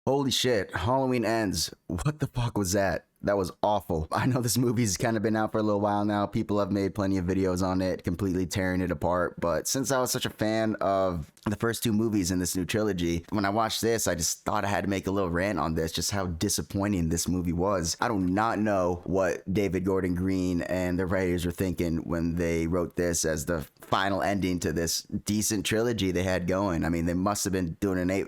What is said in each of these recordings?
Holy shit, Halloween Ends. What the fuck was that? That was awful. I know this movie's kind of been out for a little while now. People have made plenty of videos on it, completely tearing it apart. But since I was such a fan of the first two movies in this new trilogy, when I watched this, I just thought I had to make a little rant on this, just how disappointing this movie was. I do not know what David Gordon Green and the writers were thinking when they wrote this as the final ending to this decent trilogy they had going. I mean, they must have been doing an eight.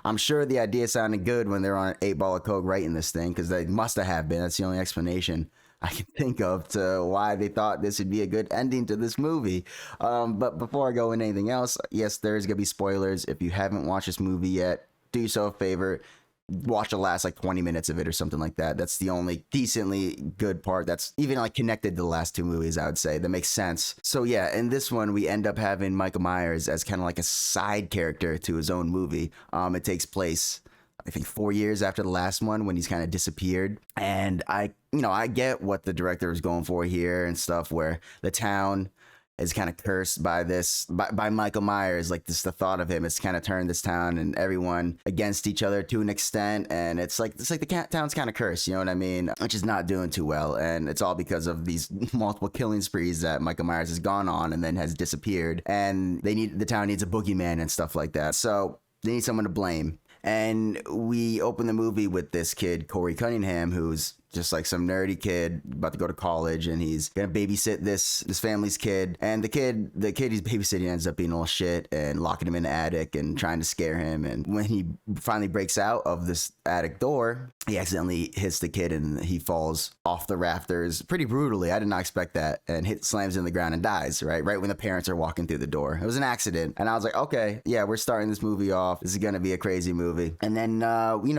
I'm sure the idea sounded good when they're on an 8 ball of coke writing this thing, because they must have been. That's the only explanation I can think of to why they thought this would be a good ending to this movie. But before I go into anything else, yes, there's gonna be spoilers. If you haven't watched this movie yet, do yourself a favor, watch the last like 20 minutes of it or something like that. That's the only decently good part that's even like connected to the last two movies, I would say, that makes sense. So yeah, in this one we end up having Michael Myers as kind of like a side character to his own movie. It takes place, I think, 4 years after the last one, when he's kind of disappeared. And I get what the director was going for here and stuff, where the town is kind of cursed by by Michael Myers. Like, this, the thought of him, it's kind of turned this town and everyone against each other to an extent. And it's like the town's kind of cursed, you know what I mean? Which is not doing too well. And it's all because of these multiple killing sprees that Michael Myers has gone on and then has disappeared. And the town needs a boogeyman and stuff like that. So they need someone to blame. And we open the movie with this kid, Corey Cunningham, who's just like some nerdy kid about to go to college, and he's gonna babysit this family's kid. And the kid he's babysitting ends up being all shit and locking him in the attic and trying to scare him. And when he finally breaks out of this attic door, he accidentally hits the kid and he falls off the rafters pretty brutally. I did not expect that, and slams in the ground and dies right when the parents are walking through the door. It was an accident, and I was like, okay, yeah, we're starting this movie off. This is gonna be a crazy movie. And then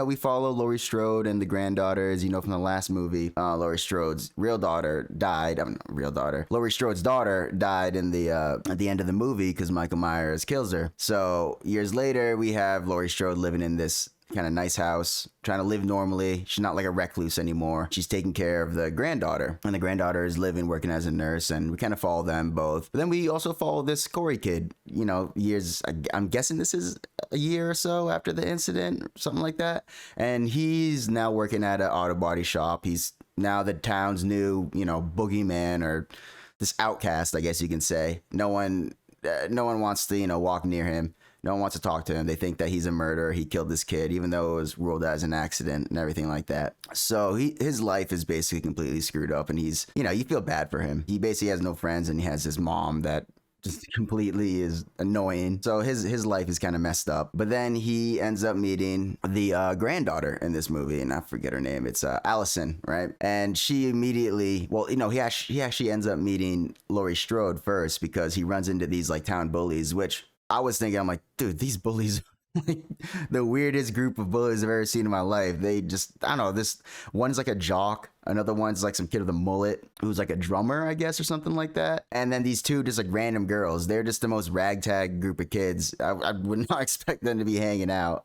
we follow Laurie Strode and the granddaughters, from the last movie. Laurie Strode's real daughter died. Laurie Strode's daughter died in the at the end of the movie because Michael Myers kills her. So years later, we have Laurie Strode living in this kind of nice house, trying to live normally. She's not like a recluse anymore. She's taking care of the granddaughter, and the granddaughter is working as a nurse, and we kind of follow them both. But then we also follow this Corey kid, years, I'm guessing this is a year or so after the incident, something like that. And he's now working at an auto body shop. He's now the town's new, boogeyman, or this outcast, I guess you can say. No one wants to, walk near him. No one wants to talk to him. They think that he's a murderer. He killed this kid, even though it was ruled as an accident and everything like that. So his life is basically completely screwed up, and he's, you feel bad for him. He basically has no friends, and he has his mom that just completely is annoying. So his life is kind of messed up. But then he ends up meeting the granddaughter in this movie, and I forget her name. It's Allison, right? And she immediately, he actually ends up meeting Laurie Strode first, because he runs into these like town bullies, which I was thinking, I'm like, dude, these bullies like the weirdest group of bullies I've ever seen in my life. They just, I don't know, this one's like a jock, another one's like some kid with a mullet who's like a drummer, I guess, or something like that. And then these two just like random girls. They're just the most ragtag group of kids. I would not expect them to be hanging out.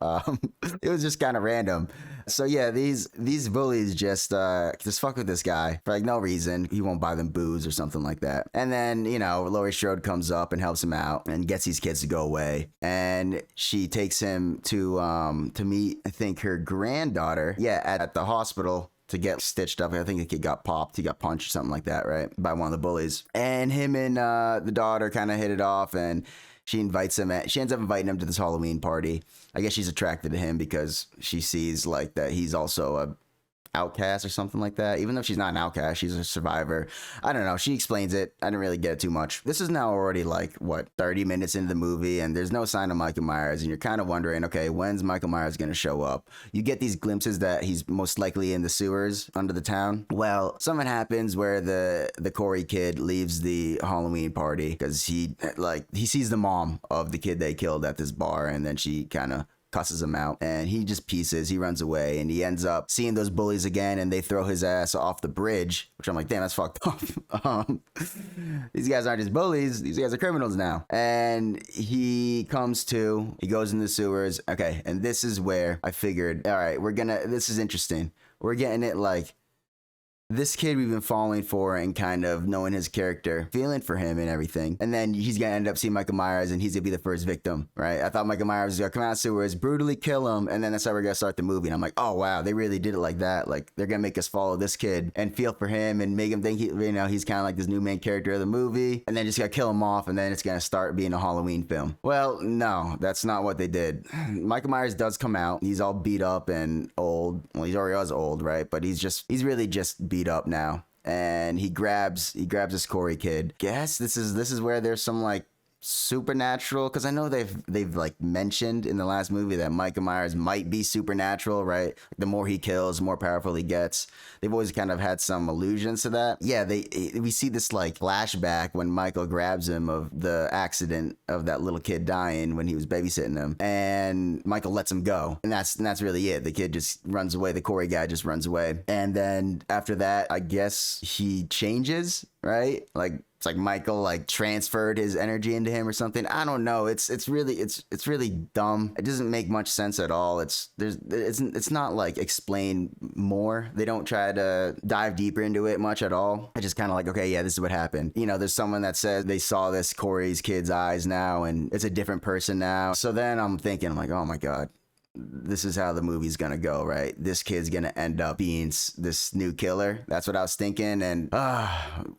It was just kind of random. So yeah, these bullies just fuck with this guy for like no reason. He won't buy them booze or something like that. And then, Laurie Strode comes up and helps him out and gets these kids to go away. And she takes him to meet, I think, her granddaughter, at the hospital, to get stitched up. I think the kid got popped. He got punched or something like that, right? By one of the bullies. And him and the daughter kind of hit it off, and she ends up inviting him to this Halloween party. I guess she's attracted to him because she sees like that he's also a outcast or something like that. Even though she's not an outcast, she's a survivor. I don't know. She explains it. I didn't really get it too much. This is now already like 30 minutes into the movie, and there's no sign of Michael Myers, and you're kind of wondering, okay, when's Michael Myers gonna show up? You get these glimpses that he's most likely in the sewers under the town. Well, something happens where the Corey kid leaves the Halloween party because he sees the mom of the kid they killed at this bar, and then she kind of cusses him out, and he just pieces. He runs away, and he ends up seeing those bullies again, and they throw his ass off the bridge, which I'm like, damn, that's fucked up. These guys aren't just bullies, these guys are criminals now. And he comes to, he goes in the sewers. Okay, and this is where I figured, all right, this is interesting. We're getting it like this kid we've been falling for and kind of knowing his character, feeling for him and everything. And then he's gonna end up seeing Michael Myers and he's gonna be the first victim, right? I thought Michael Myers was gonna come out of sewers, brutally kill him, and then that's how we're gonna start the movie. And I'm like, oh wow, they really did it like that. Like they're gonna make us follow this kid and feel for him and make him think he's kind of like this new main character of the movie, and then just gotta kill him off, and then it's gonna start being a Halloween film. Well, no, that's not what they did. Michael Myers does come out. He's all beat up and old. Well, he's already was old, right? But he's really just beat up now. And he grabs this Corey kid. Guess this is where there's some like supernatural, because I know they've like mentioned in the last movie that Michael Myers might be supernatural, right? The more he kills, the more powerful he gets. They've always kind of had some allusions to that. Yeah, we see this like flashback when Michael grabs him of the accident of that little kid dying when he was babysitting him, and Michael lets him go, and that's really it. The kid just runs away. The Corey guy just runs away, and then after that, I guess he changes, right? Like it's like Michael like transferred his energy into him or something. I don't know. It's really dumb. It doesn't make much sense at all. It's not like explained more. They don't try to dive deeper into it much at all. It's just kind of like, okay, yeah, this is what happened. You know, there's someone that says they saw this Corey's kid's eyes now and it's a different person now. So then I'm like, oh my God, this is how the movie's gonna go, right? This kid's gonna end up being this new killer. That's what I was thinking, and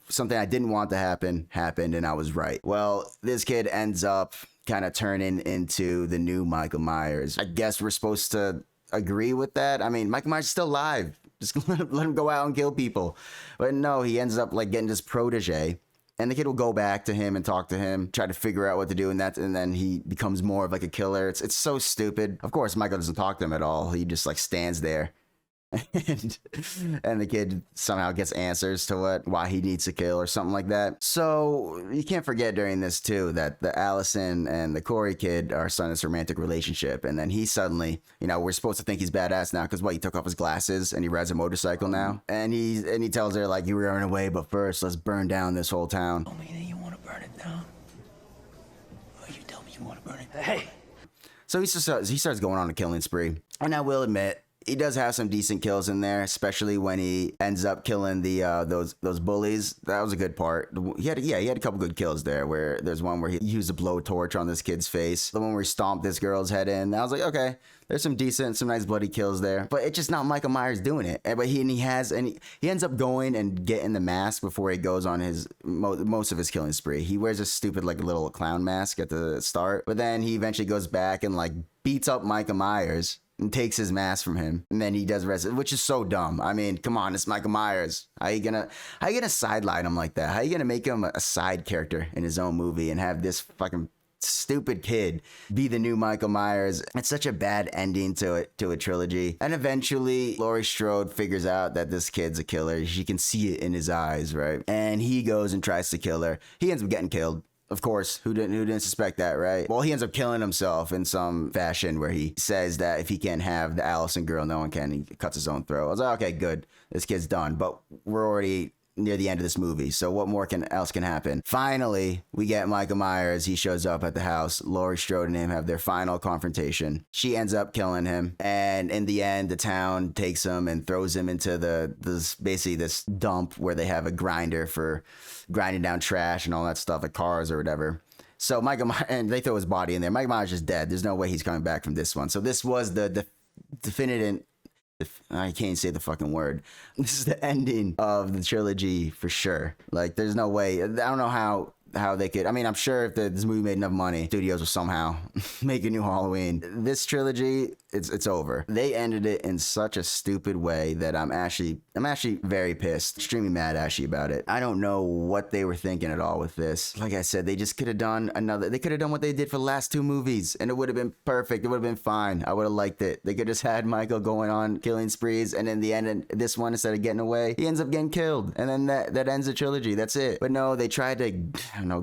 something I didn't want to happen happened, and I was right. Well, this kid ends up kind of turning into the new Michael Myers. I guess we're supposed to agree with that. I mean, Michael Myers is still alive. Just let him go out and kill people. But no, he ends up like getting this protege. And the kid will go back to him and talk to him, try to figure out what to do, and then he becomes more of like a killer. It's so stupid. Of course, Michael doesn't talk to him at all. He just like stands there, and the kid somehow gets answers to why he needs to kill or something like that. So you can't forget during this too that the Allison and the Corey kid are starting this romantic relationship, and then he suddenly, we're supposed to think he's badass now because he took off his glasses and he rides a motorcycle now, and he tells her like, you were running away, but first let's burn down this whole town. Tell me that you want to burn it down. Or you tell me you want to burn it. Hey. So he starts going on a killing spree, and I will admit, he does have some decent kills in there, especially when he ends up killing the those bullies. That was a good part. He had a couple good kills there. Where there's one where he used a blowtorch on this kid's face. The one where he stomped this girl's head in. I was like, okay, there's some nice bloody kills there. But it's just not Michael Myers doing it. But he ends up going and getting the mask before he goes on his most of his killing spree. He wears a stupid like little clown mask at the start, but then he eventually goes back and like beats up Michael Myers and takes his mask from him, and then he does the rest, which is so dumb. I mean, come on, it's Michael Myers. How you gonna sideline him like that? How you gonna make him a side character in his own movie and have this fucking stupid kid be the new Michael Myers? It's such a bad ending to a trilogy. And eventually Laurie Strode figures out that this kid's a killer. She can see it in his eyes, right? And he goes and tries to kill her. He ends up getting killed. Of course, who didn't suspect that, right? Well, he ends up killing himself in some fashion where he says that if he can't have the Allison girl, no one can. He cuts his own throat. I was like, okay, good. This kid's done. But we're already near the end of this movie, so what more else can happen? Finally, we get Michael Myers. He shows up at the house. Laurie Strode and him have their final confrontation. She ends up killing him, and in the end, the town takes him and throws him into this dump where they have a grinder for grinding down trash and all that stuff, like cars or whatever. So Michael Myers, and they throw his body in there. Michael Myers is dead. There's no way he's coming back from this one. So this was the definitive. I can't say the fucking word. This is the ending of the trilogy for sure. Like, there's no way. I don't know how they could. I mean, I'm sure if this movie made enough money, studios will somehow make a new Halloween. This trilogy, it's over. They ended it in such a stupid way that I'm actually very pissed, extremely mad actually about it. I don't know what they were thinking at all with this. Like I said, they just could have done they could have done what they did for the last two movies, and it would have been perfect. It would have been fine. I would have liked it. They could have just had Michael going on killing sprees, and in the end, this one, instead of getting away, he ends up getting killed, and then that ends the trilogy. That's it. But no, they tried to,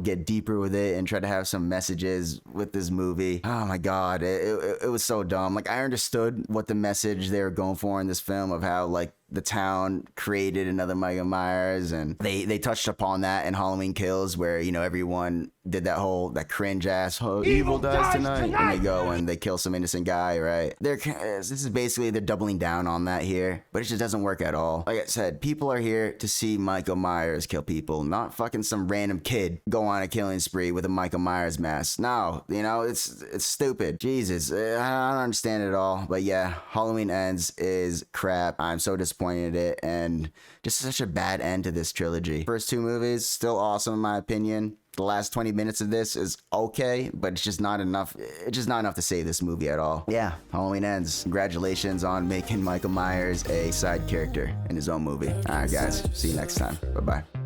get deeper with it and try to have some messages with this movie. Oh my God, it was so dumb. Like, I understood what the message they were going for in this film of how, like, the town created another Michael Myers, and they touched upon that in Halloween Kills, where everyone did that cringe ass, oh, evil dies tonight, and they go and they kill some innocent guy, right? This is basically, they're doubling down on that here, but it just doesn't work at all. Like I said, people are here to see Michael Myers kill people, not fucking some random kid go on a killing spree with a Michael Myers mask. No, you know, it's stupid. Jesus, I don't understand it at all. But yeah, Halloween Ends is crap. I'm so disappointed in it, and just such a bad end to this trilogy. First two movies, still awesome in my opinion. The last 20 minutes of this is okay, but it's just not enough. It's just not enough to save this movie at all. Yeah, Halloween Ends. Congratulations on making Michael Myers a side character in his own movie. All right, guys. See you next time. Bye-bye.